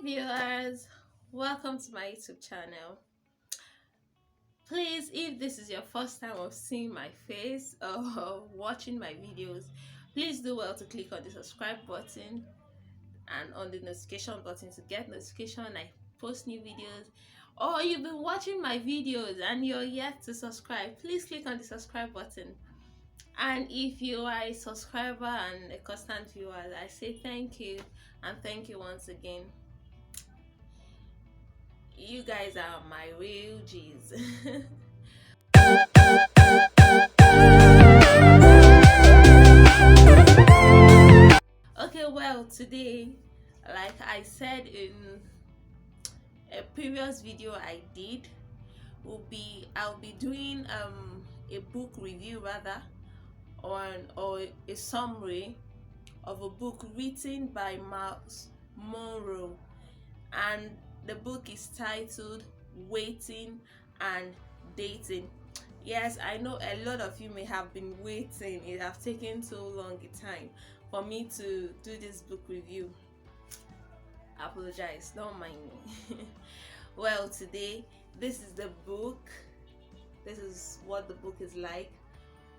Viewers, welcome to my YouTube channel. Please, if this is your first time of seeing my face or watching my videos, please do well to click on the subscribe button and on the notification button to get notification when I post new videos. Or you've been watching my videos and you're yet to subscribe, please click on the subscribe button. And if you are a subscriber and a constant viewer, I say thank you and thank you once again. You guys are my real G's. Okay, well, today, like I said in a previous video I did, I'll be doing a book review rather or a summary of a book written by Myles Munroe, and the book is titled Waiting and Dating. Yes, I know a lot of you may have been waiting. It have taken so long a time for me to do this book review. I apologize, don't mind me. Well, today this is the book. This is what the book is like.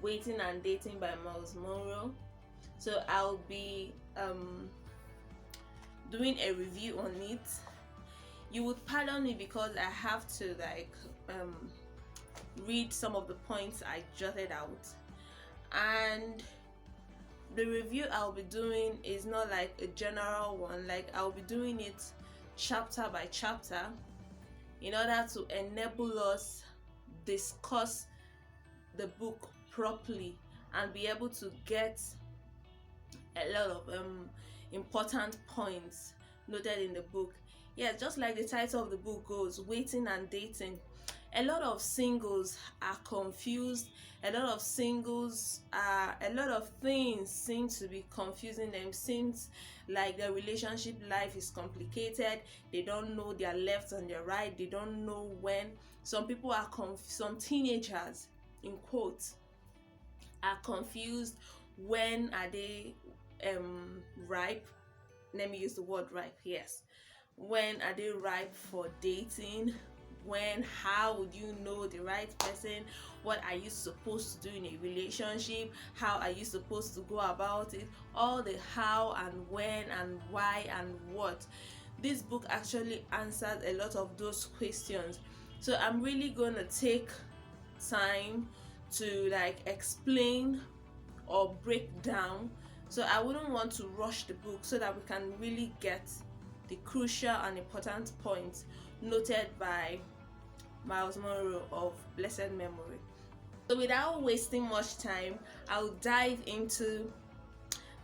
Waiting and Dating by Myles Munroe. So I'll be doing a review on it. You would pardon me because I have to read some of the points I jotted out, and the review I'll be doing is not like a general one. Like, I'll be doing it chapter by chapter in order to enable us discuss the book properly and be able to get a lot of important points noted in the book. Yeah, just like the title of the book goes, Waiting and Dating. A lot of singles are confused. A lot of things seem to be confusing them. Seems like their relationship life is complicated. They don't know their left and their right. They don't know when. Some people are some teenagers, in quotes, are confused. When are they ripe? Let me use the word ripe. Yes. When are they ripe for dating? How would you know the right person? What are you supposed to do in a relationship? How are you supposed to go about it? All the how and when and why and what. This book actually answers a lot of those questions. So I'm really gonna take time to explain or break down. So I wouldn't want to rush the book so that we can really get the crucial and important points noted by Myles Munroe of blessed memory. So without wasting much time, I'll dive into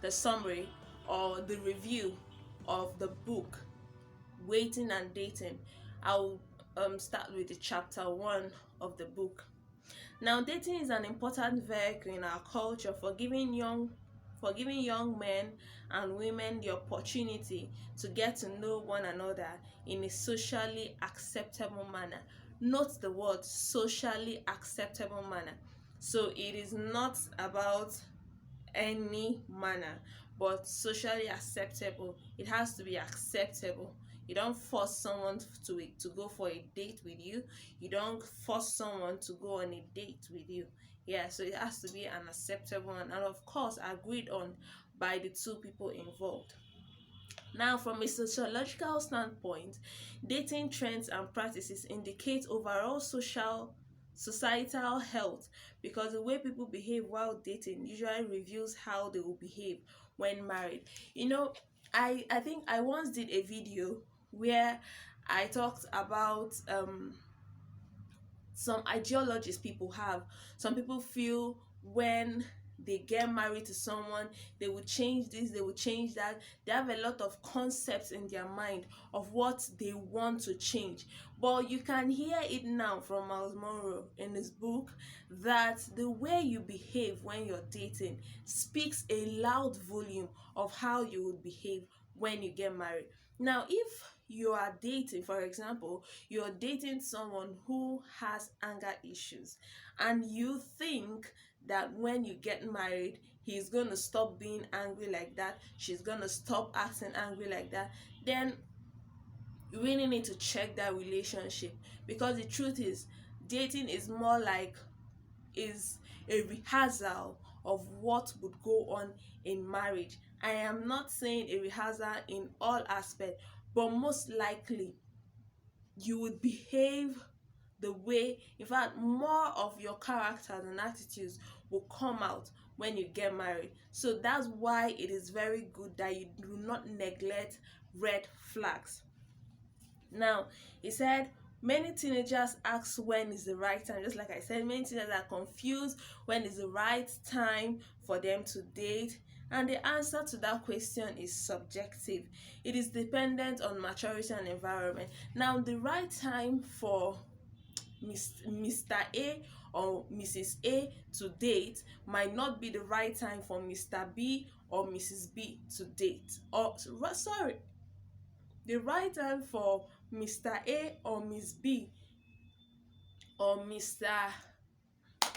the summary or the review of the book Waiting and Dating. I'll start with the chapter 1 of the book. Now, dating is an important vehicle in our culture for giving young men and women the opportunity to get to know one another in a socially acceptable manner. Note the word socially acceptable manner. So it is not about any manner, but socially acceptable. It has to be acceptable. You don't force someone to go for a date with you. You don't force someone to go on a date with you. Yeah, so it has to be an acceptable one, and of course agreed on by the two people involved. Now, from a sociological standpoint, dating trends and practices indicate overall societal health, because the way people behave while dating usually reveals how they will behave when married. I think I once did a video where I talked about some ideologies people have. Some people feel when they get married to someone, they will change this, they will change that. They have a lot of concepts in their mind of what they want to change. But you can hear it now from Myles Munroe in his book that the way you behave when you're dating speaks a loud volume of how you would behave when you get married. Now, if you are dating, for example, you're dating someone who has anger issues, and you think that when you get married, he's going to stop being angry like that, she's going to stop acting angry like that, then You really need to check that relationship, because the truth is, dating is more like, is a rehearsal of what would go on in marriage. I am not saying a rehearsal in all aspects, but most likely you would behave the way, in fact, more of your characters and attitudes will come out when you get married. So that's why it is very good that you do not neglect red flags. Now, he said many teenagers ask when is the right time. Just like I said, many teenagers are confused when is the right time for them to date. And the answer to that question is subjective. It is dependent on maturity and environment. Now, the right time for Mr. A or Mrs. A to date might not be the right time for Mr. B or Mrs. B to date. Or sorry, the right time for Mr. A or Miss B or Mr.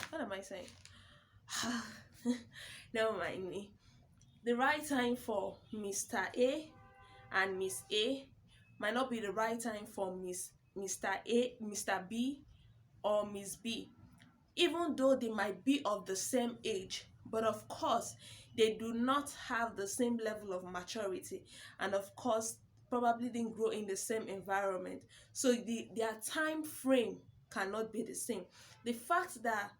What am I saying? Never mind me. The right time for Mr. A and Miss A might not be the right time for Mr. A, Mr. B or Miss B, even though they might be of the same age. But of course, they do not have the same level of maturity, and of course, probably didn't grow in the same environment. So their time frame cannot be the same. The fact that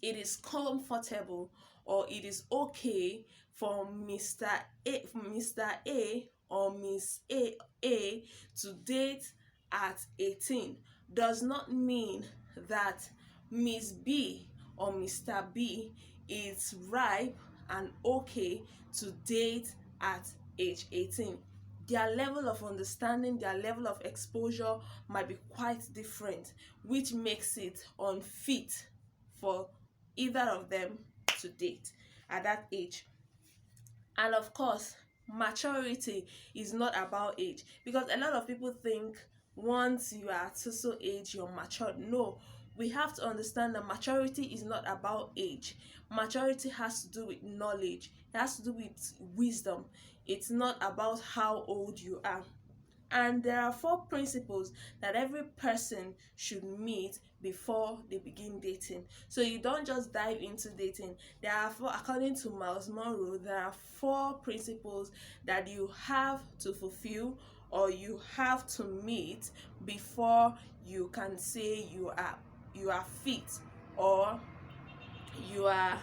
it is comfortable or it is okay for Mr. A or Miss A to date at 18 does not mean that Miss B or Mr. B is ripe and okay to date at age 18. Their level of understanding, their level of exposure might be quite different, which makes it unfit for either of them to date at that age. And of course, maturity is not about age, because a lot of people think once you are at so age you're mature. No, we have to understand that maturity is not about age. Maturity has to do with knowledge, it has to do with wisdom. It's not about how old you are. And there are 4 principles that every person should meet before they begin dating. So you don't just dive into dating. There are 4, according to Myles Munroe, there are 4 principles that you have to fulfill or you have to meet before you can say you are fit or you are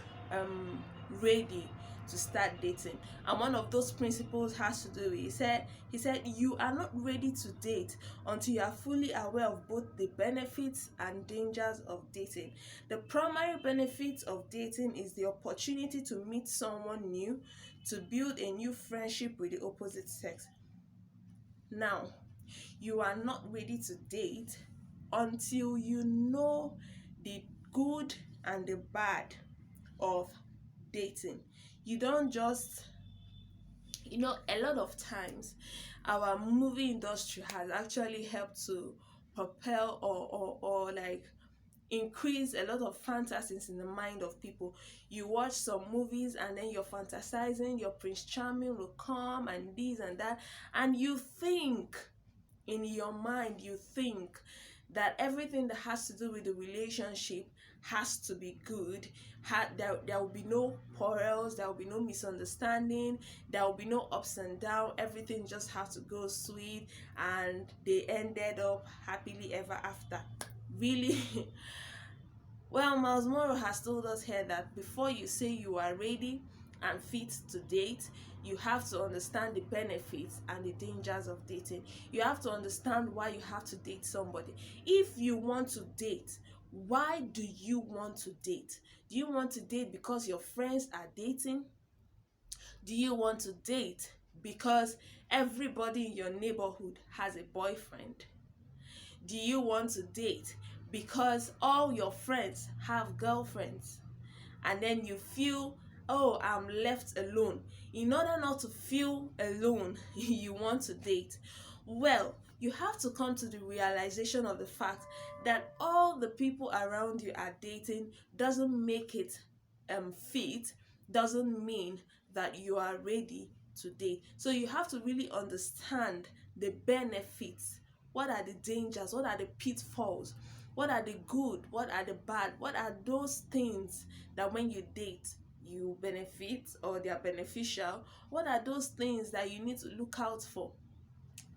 ready to start dating. And one of those principles has to do with, he said you are not ready to date until you are fully aware of both the benefits and dangers of dating. The primary benefit of dating is the opportunity to meet someone new, to build a new friendship with the opposite sex. Now, you are not ready to date until you know the good and the bad of dating. You don't just, a lot of times our movie industry has actually helped to propel or like increase a lot of fantasies in the mind of people. You watch some movies and then you're fantasizing your Prince Charming will come and this and that, and you think in your mind, you think that everything that has to do with the relationship has to be good. There will be no quarrels, there will be no misunderstanding, there will be no ups and downs. Everything just has to go sweet, and they ended up happily ever after. Really? Well, Myles Munroe has told us here that before you say you are ready and fit to date, you have to understand the benefits and the dangers of dating. You have to understand why you have to date somebody. If you want to date, why do you want to date? Do you want to date because your friends are dating? Do you want to date because everybody in your neighborhood has a boyfriend? Do you want to date because all your friends have girlfriends? And then you feel, oh, I'm left alone. In order not to feel alone, you want to date. Well, you have to come to the realization of the fact that all the people around you are dating doesn't make it fit, doesn't mean that you are ready to date. So you have to really understand the benefits, what are the dangers, what are the pitfalls, what are the good, what are the bad, what are those things that when you date you benefit or they are beneficial, what are those things that you need to look out for.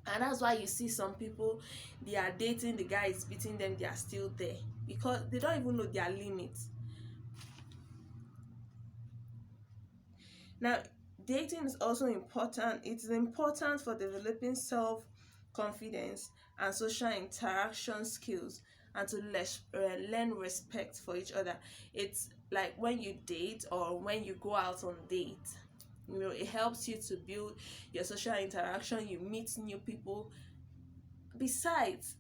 And that's why you see some people, they are dating, the guy is beating them, they are still there because they don't even know their limits. Now, dating is also important. It's important for developing self-confidence and social interaction skills, and to learn respect for each other. It's like when you date or when you go out on date, you know, it helps you to build your social interaction. You meet new people. Besides,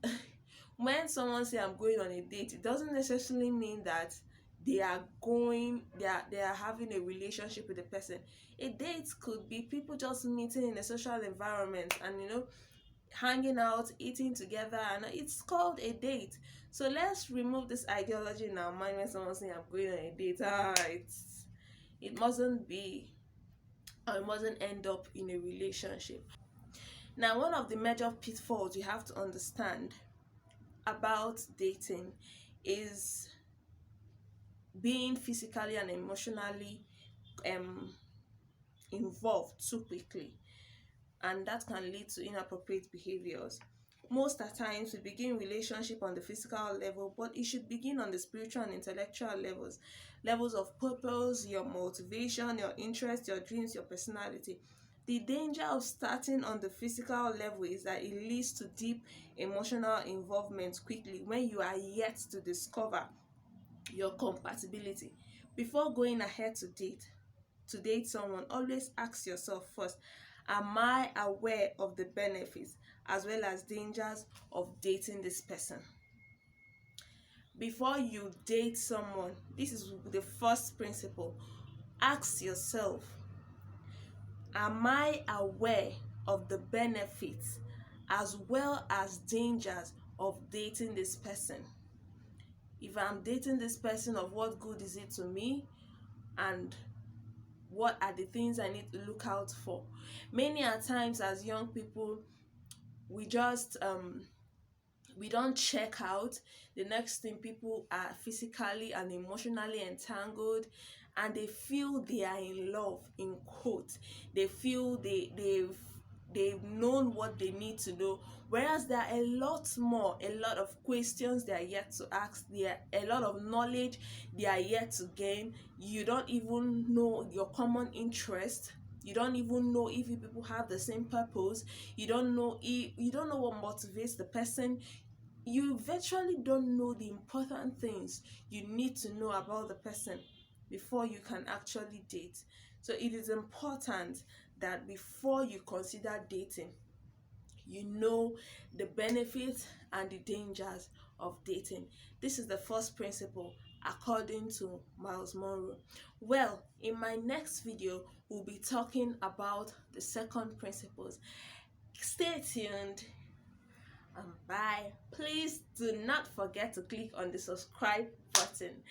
when someone say I'm going on a date, it doesn't necessarily mean that they are having a relationship with the person. A date could be people just meeting in a social environment and, you know, hanging out, eating together, and it's called a date. So let's remove this ideology in our mind when someone saying I'm going on a date. It mustn't be, or it mustn't end up in a relationship. Now, one of the major pitfalls you have to understand about dating is being physically and emotionally involved too quickly, and that can lead to inappropriate behaviors. Most of the times we begin relationship on the physical level, but it should begin on the spiritual and intellectual levels of purpose, your motivation, your interest, your dreams, your personality. The danger of starting on the physical level is that it leads to deep emotional involvement quickly when you are yet to discover your compatibility. Before going ahead to date someone, always ask yourself first, am I aware of the benefits as well as dangers of dating this person? Before you date someone, this is the first principle. Ask yourself, am I aware of the benefits as well as dangers of dating this person? If I'm dating this person, of what good is it to me, and what are the things I need to look out for? Many a times as young people, we just we don't check out. The next thing, people are physically and emotionally entangled, and they feel they are in love, in quote. They feel they've known what they need to know, whereas there are a lot more, a lot of questions they are yet to ask, there are a lot of knowledge they are yet to gain. You don't even know your common interest. You don't even know if you people have the same purpose. You don't know what motivates the person. You virtually don't know the important things you need to know about the person before you can actually date. So it is important that before you consider dating, you know the benefits and the dangers of dating. This is the first principle according to Myles Munroe. Well, in my next video, we'll be talking about the second principles. Stay tuned and bye. Please do not forget to click on the subscribe button.